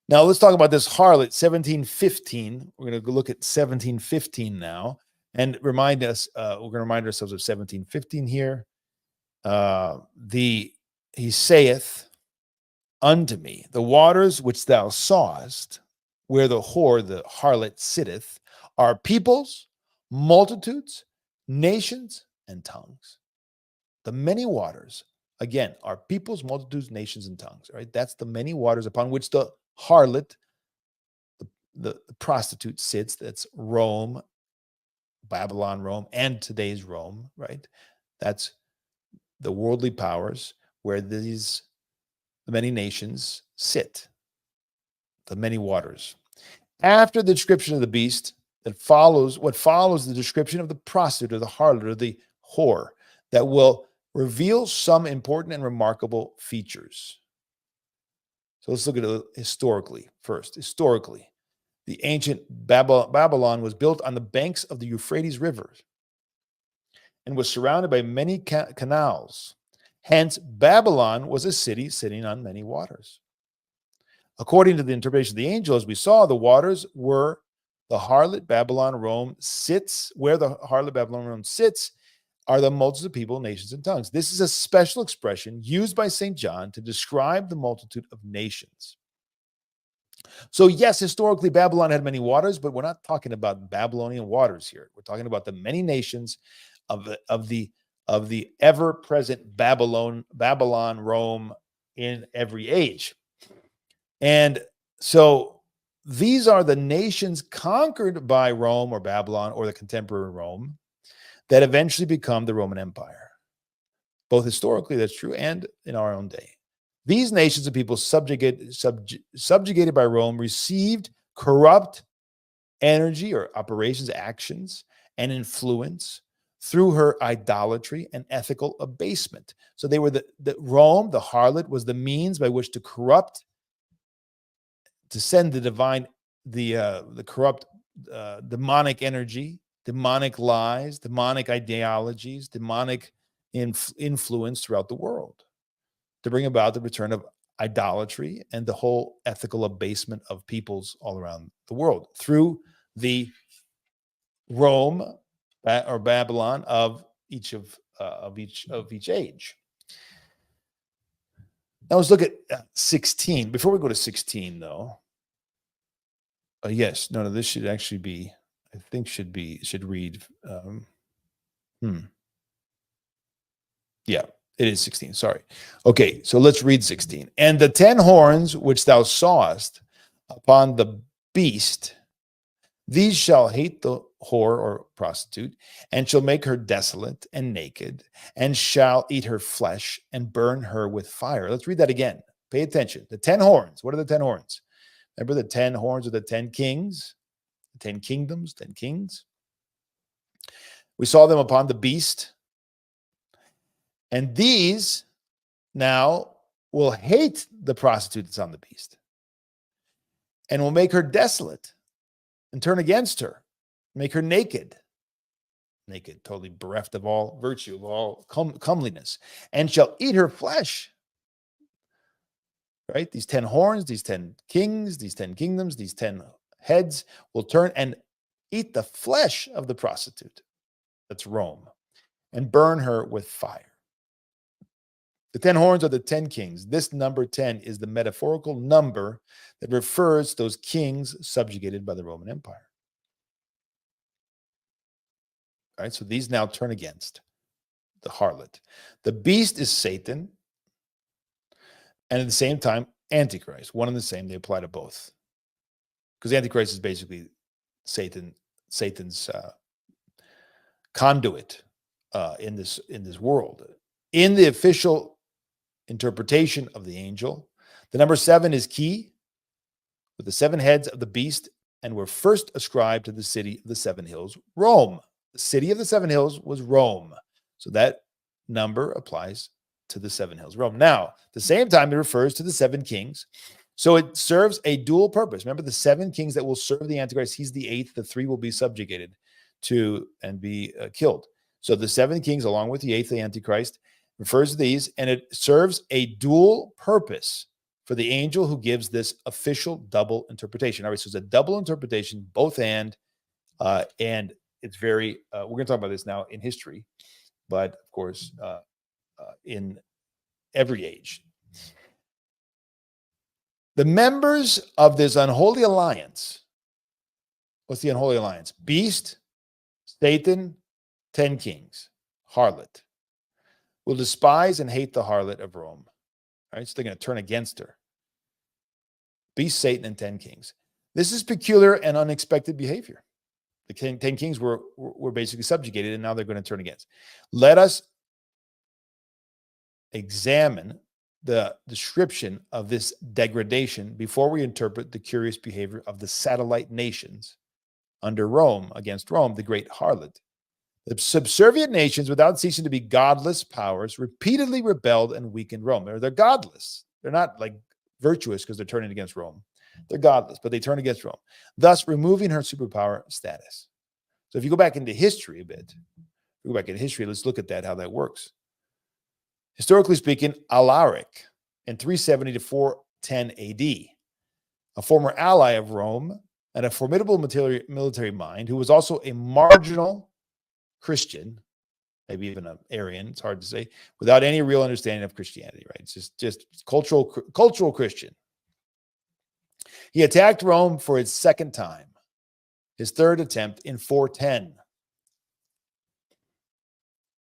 Now let's talk about this harlot, 1715. We're going to look at 1715 now and remind us. We're going to remind ourselves of 1715 here. He saith unto me, the waters which thou sawest, where the whore, the harlot, sitteth, are peoples, multitudes, nations, and tongues. The many waters, again, are peoples, multitudes, nations, and tongues. Right? That's the many waters upon which the harlot, the prostitute, sits. That's Rome, Babylon, Rome, and today's Rome. Right? That's the worldly powers where the many nations sit, the many waters. After the description of the beast, what follows the description of the prostitute or the harlot or the whore that will reveal some important and remarkable features. So let's look at it historically first. Historically, the ancient Babylon was built on the banks of the Euphrates River and was surrounded by many canals. Hence, Babylon was a city sitting on many waters. According to the interpretation of the angel, as we saw, the waters were the harlot Babylon Rome sits, where the harlot Babylon Rome sits are the multitudes of people, nations, and tongues. This is a special expression used by St. John to describe the multitude of nations. So yes, historically, Babylon had many waters, but we're not talking about Babylonian waters here. We're talking about the many nations of the ever-present Babylon, Rome in every age. And so these are the nations conquered by Rome or Babylon or the contemporary Rome that eventually become the Roman Empire. Both historically, that's true, and in our own day. These nations of people subjugated by Rome received corrupt energy or operations, actions, and influence through her idolatry and ethical abasement. So they were Rome, the harlot, was the means by which to corrupt, to send the corrupt demonic energy, demonic lies, demonic ideologies, demonic influence throughout the world, to bring about the return of idolatry and the whole ethical abasement of peoples all around the world through the Rome or Babylon of each age. Now let's look at 16. Before we go to 16, though, this should actually be, I think should read. Yeah, it is 16. Sorry. Okay, so let's read 16. And the 10 horns which thou sawest upon the beast, these shall hate the whore or prostitute, and shall make her desolate and naked, and shall eat her flesh and burn her with fire. Let's read that again. Pay attention. The 10 horns. What are the 10 horns? Remember the 10 horns of the 10 kings, the 10 kingdoms, 10 kings. We saw them upon the beast. And these now will hate the prostitute that's on the beast and will make her desolate and turn against her, make her naked, totally bereft of all virtue, of all comeliness, and shall eat her flesh. Right? These 10 horns, these 10 kings, these 10 kingdoms, these 10 heads will turn and eat the flesh of the prostitute. That's Rome. And burn her with fire. The 10 horns are the 10 kings. This number 10 is the metaphorical number that refers to those kings subjugated by the Roman Empire. All right, so these now turn against the harlot. The beast is Satan, and at the same time, Antichrist. One and the same, they apply to both. Because Antichrist is basically Satan's conduit in this world. In the official interpretation of the angel, the number 7 is key, with the 7 heads of the beast, and were first ascribed to the city of the 7 hills, Rome. The city of the 7 hills was Rome. So that number applies to the 7 hills, Rome. Now, at the same time, it refers to the 7 kings. So it serves a dual purpose. Remember, the 7 kings that will serve the Antichrist, he's the 8th, the 3 will be subjugated to and be killed. So the 7 kings, along with the 8th, the Antichrist, refers to these, and it serves a dual purpose. for the angel who gives this official double interpretation. All right, so it's a double interpretation, both and it's very, we're going to talk about this now in history, but of course, in every age. The members of this unholy alliance, what's the unholy alliance? Beast, Satan, 10 kings, harlot, will despise and hate the harlot of Rome. All right, so they're going to turn against her. Beast, Satan, and 10 kings. This is peculiar and unexpected behavior. The 10 kings were basically subjugated, and now they're going to turn against. Let us examine the description of this degradation before we interpret the curious behavior of the satellite nations under Rome, against Rome, the great harlot. The subservient nations, without ceasing to be godless powers, repeatedly rebelled and weakened Rome. They're godless. They're not like virtuous because they're turning against Rome. They're godless, but they turn against Rome, thus removing her superpower status. So if you go back into history a bit, let's look at that, how that works. Historically speaking, Alaric in 370 to 410 AD, a former ally of Rome and a formidable military mind who was also a marginal Christian, maybe even an Arian, it's hard to say, without any real understanding of Christianity, right? It's just cultural Christian. He attacked Rome for his second time, his third attempt in 410.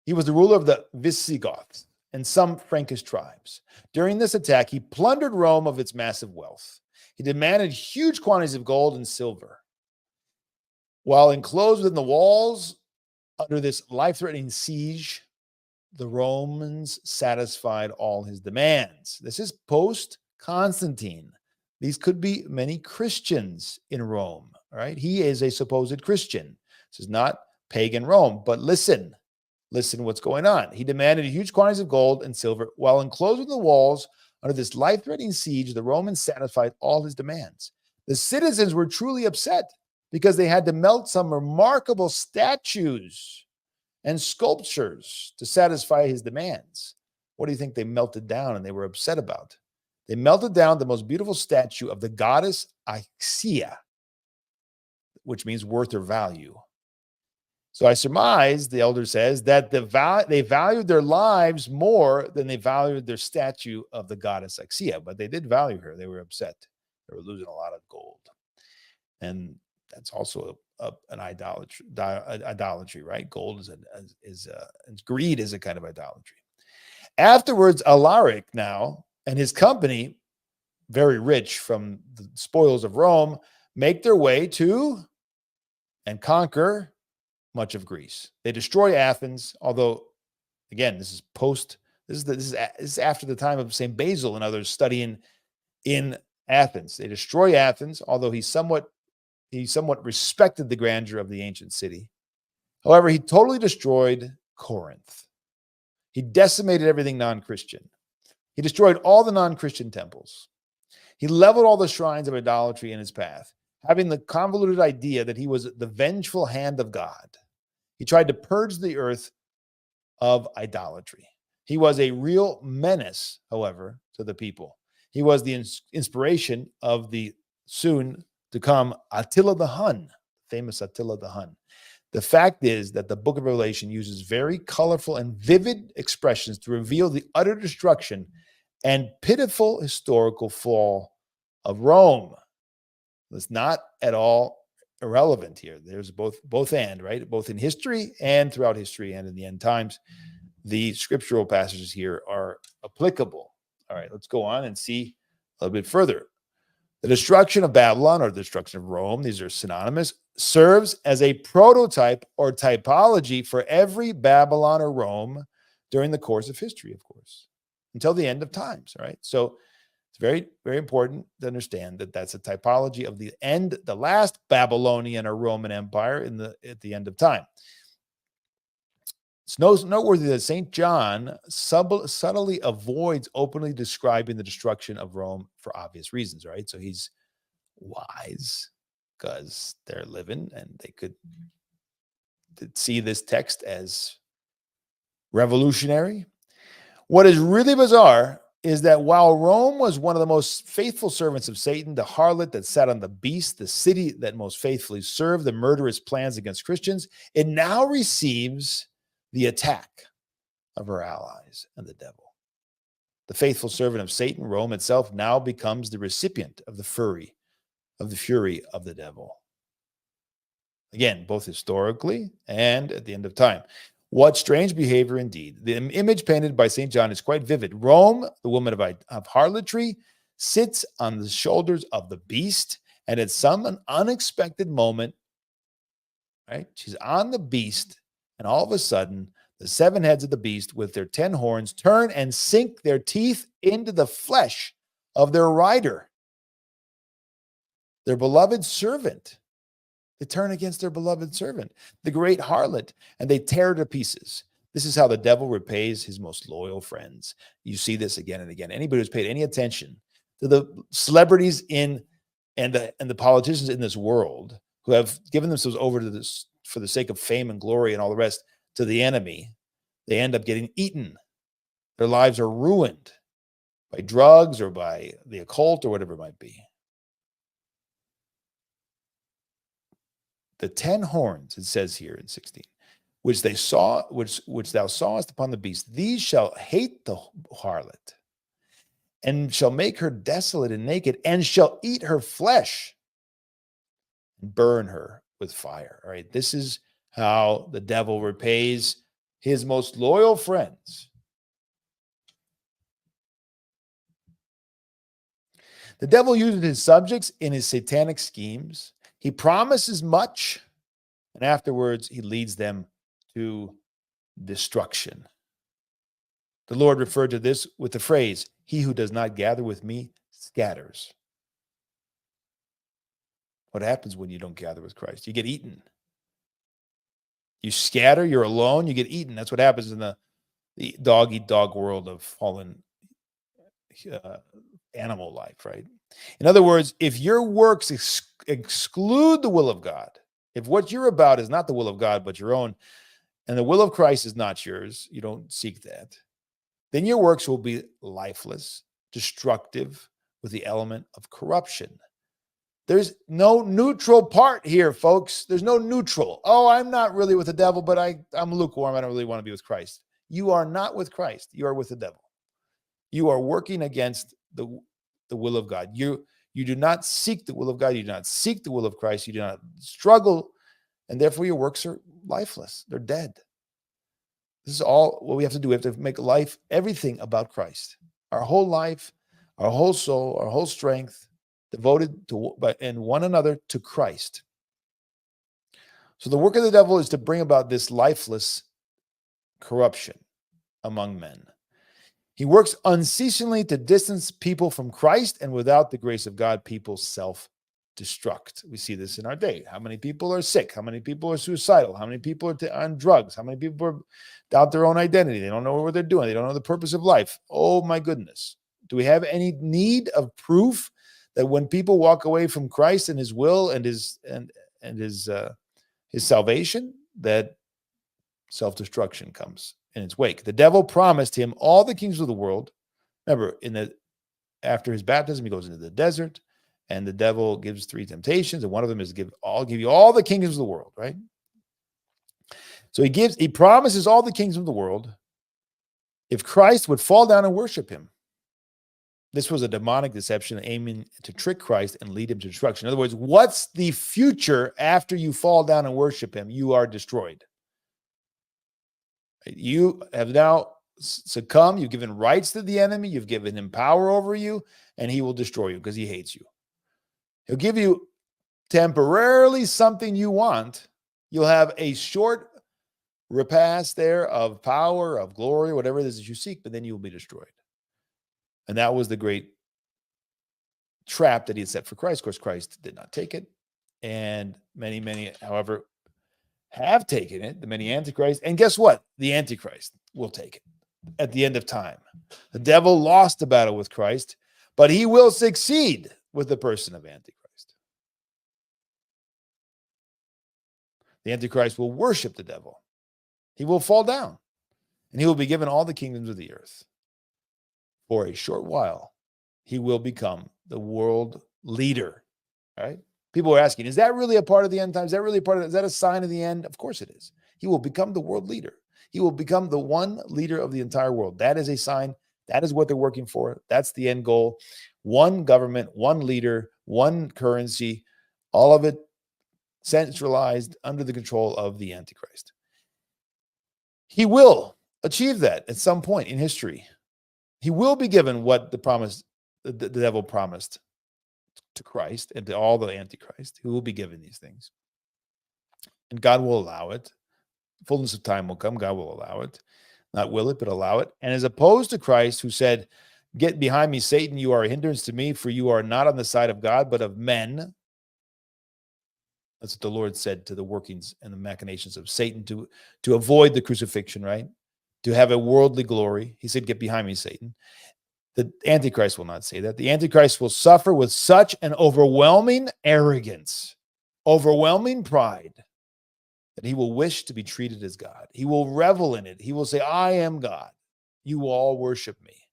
He was the ruler of the Visigoths and some Frankish tribes. During this attack, he plundered Rome of its massive wealth. He demanded huge quantities of gold and silver. While enclosed within the walls under this life-threatening siege, the Romans satisfied all his demands. This is post-Constantine. These could be many Christians in Rome, right? He is a supposed Christian. This is not pagan Rome, but listen what's going on. He demanded huge quantities of gold and silver. While enclosed in the walls under this life-threatening siege, the Romans satisfied all his demands. The citizens were truly upset because they had to melt some remarkable statues and sculptures to satisfy his demands. What do you think they melted down and they were upset about? They melted down the most beautiful statue of the goddess Ixia, which means worth or value. So I surmise, the elder says, that they valued their lives more than they valued their statue of the goddess Ixia, but they did value her. They were upset. They were losing a lot of gold. And that's also an idolatry, right? Gold is greed is a kind of idolatry. Afterwards, Alaric now and his company, very rich from the spoils of Rome, make their way to and conquer much of Greece. They destroy Athens, although, again, this is after the time of St. Basil and others studying in Athens. They destroy Athens, although he somewhat respected the grandeur of the ancient city. However, he totally destroyed Corinth. He decimated everything non-Christian. He destroyed all the non-Christian temples. He leveled all the shrines of idolatry in his path, having the convoluted idea that he was the vengeful hand of God. He tried to purge the earth of idolatry. He was a real menace, however, to the people. He was the inspiration of the soon to come Attila the Hun, famous Attila the Hun. The fact is that the book of Revelation uses very colorful and vivid expressions to reveal the utter destruction and pitiful historical fall of Rome. It's not at all irrelevant here. There's both and, right? Both in history and throughout history and in the end times, the scriptural passages here are applicable. All right, let's go on and see a little bit further. The destruction of Babylon or the destruction of Rome, these are synonymous, serves as a prototype or typology for every Babylon or Rome during the course of history, of course, until the end of times, right? So it's very, very important to understand that that's a typology of the end, the last Babylonian or Roman Empire at the end of time. It's noteworthy that St. John subtly avoids openly describing the destruction of Rome for obvious reasons, right? So he's wise because they're living and they could see this text as revolutionary. What is really bizarre is that while Rome was one of the most faithful servants of Satan, the harlot that sat on the beast, the city that most faithfully served the murderous plans against Christians, it now receives the attack of her allies and the devil. The faithful servant of Satan, Rome itself, now becomes the recipient of the fury of the devil. Again, both historically and at the end of time. What strange behavior indeed. The image painted by St. John is quite vivid. Rome, the woman of harlotry, sits on the shoulders of the beast, and at some unexpected moment, right, she's on the beast, and all of a sudden, the 7 heads of the beast with their 10 horns turn and sink their teeth into the flesh of their rider, their beloved servant. They turn against their beloved servant, the great harlot, and they tear to pieces. This is how the devil repays his most loyal friends. You see this again and again. Anybody who's paid any attention to the celebrities and the politicians in this world who have given themselves over to this for the sake of fame and glory and all the rest to the enemy, they end up getting eaten. Their lives are ruined by drugs or by the occult or whatever it might be. The 10 horns, it says here in 16, which thou sawest upon the beast, these shall hate the harlot, and shall make her desolate and naked, and shall eat her flesh, and burn her with fire. All right, this is how the devil repays his most loyal friends. The devil uses his subjects in his satanic schemes. He promises much, and afterwards he leads them to destruction. The Lord referred to this with the phrase, "He who does not gather with me scatters." What happens when you don't gather with Christ? You get eaten. You scatter, you're alone, you get eaten. That's what happens in the dog-eat-dog world of fallen animal life, right? In other words, if your works exclude the will of God, if what you're about is not the will of God but your own, and the will of Christ is not yours, you don't seek that, then your works will be lifeless, destructive, with the element of corruption. There's no neutral part here, folks. There's no neutral. Oh, I'm not really with the devil, but I'm lukewarm. I don't really want to be with Christ. You are not with Christ. You are with the devil. You are working against the will of God. You do not seek the will of God. You do not seek the will of Christ. You do not struggle, and therefore your works are lifeless. They're dead. This is all what we have to do. We have to make life, everything about Christ. Our whole life, our whole soul, our whole strength, devoted to and one another to Christ. So the work of the devil is to bring about this lifeless corruption among men. He works unceasingly to distance people from Christ, and without the grace of God, people self-destruct. We see this in our day. How many people are sick? How many people are suicidal? How many people are on drugs? How many people are doubt their own identity? They don't know what they're doing. They don't know the purpose of life. Oh my goodness. Do we have any need of proof that when people walk away from Christ and his will and his salvation, that self-destruction comes in its wake? The devil promised him all the kings of the world. Remember, after his baptism, he goes into the desert, and the devil gives 3 temptations, and one of them is give you all the kingdoms of the world, right? So he promises all the kingdoms of the world if Christ would fall down and worship him. This was a demonic deception aiming to trick Christ and lead him to destruction. In other words, what's the future after you fall down and worship him? You are destroyed. You have now succumbed. You've given rights to the enemy. You've given him power over you, and he will destroy you because he hates you. He'll give you temporarily something you want. You'll have a short repast there of power, of glory, whatever it is that you seek, but then you will be destroyed. And that was the great trap that he had set for Christ. Of course, Christ did not take it. And many, however, have taken it, the many antichrists. And guess what? The antichrist will take it at the end of time. The devil lost the battle with Christ, but he will succeed with the person of Antichrist. The Antichrist will worship the devil. He will fall down, and he will be given all the kingdoms of the earth. for a short while, he will become the world leader, right? People are asking, is that really a part of the end times? Is that really is that a sign of the end? Of course it is. He will become the world leader. He will become the one leader of the entire world. That is a sign. That is what they're working for. That's the end goal. One government, one leader, one currency, all of it centralized under the control of the Antichrist. He will achieve that at some point in history. He will be given what the devil promised to Christ and to all the Antichrist. He will be given these things. And God will allow it. Fullness of time will come. God will allow it. Not will it, but allow it. And as opposed to Christ, who said, "Get behind me, Satan, you are a hindrance to me, for you are not on the side of God, but of men." That's what the Lord said to the workings and the machinations of Satan to avoid the crucifixion, right? To have a worldly glory. He said, "Get behind me, Satan." The Antichrist will not say that. The Antichrist will suffer with such an overwhelming arrogance, overwhelming pride, that he will wish to be treated as God. He will revel in it. He will say, "I am God. You all worship me."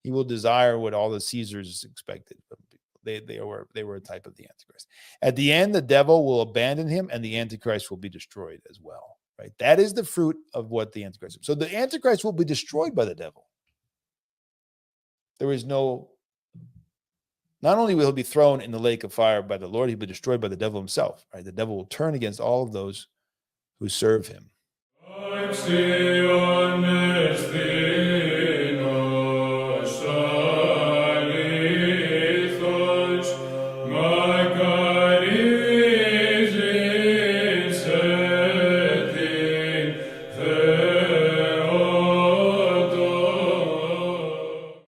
He will desire what all the Caesars expected. They were a type of the Antichrist. At the end, the devil will abandon him, and the Antichrist will be destroyed as well. Right? That is the fruit of what the Antichrist is. So the Antichrist will be destroyed by the devil. There is not only will he be thrown in the lake of fire by the Lord, he'll be destroyed by the devil himself. Right? The devil will turn against all of those who serve him.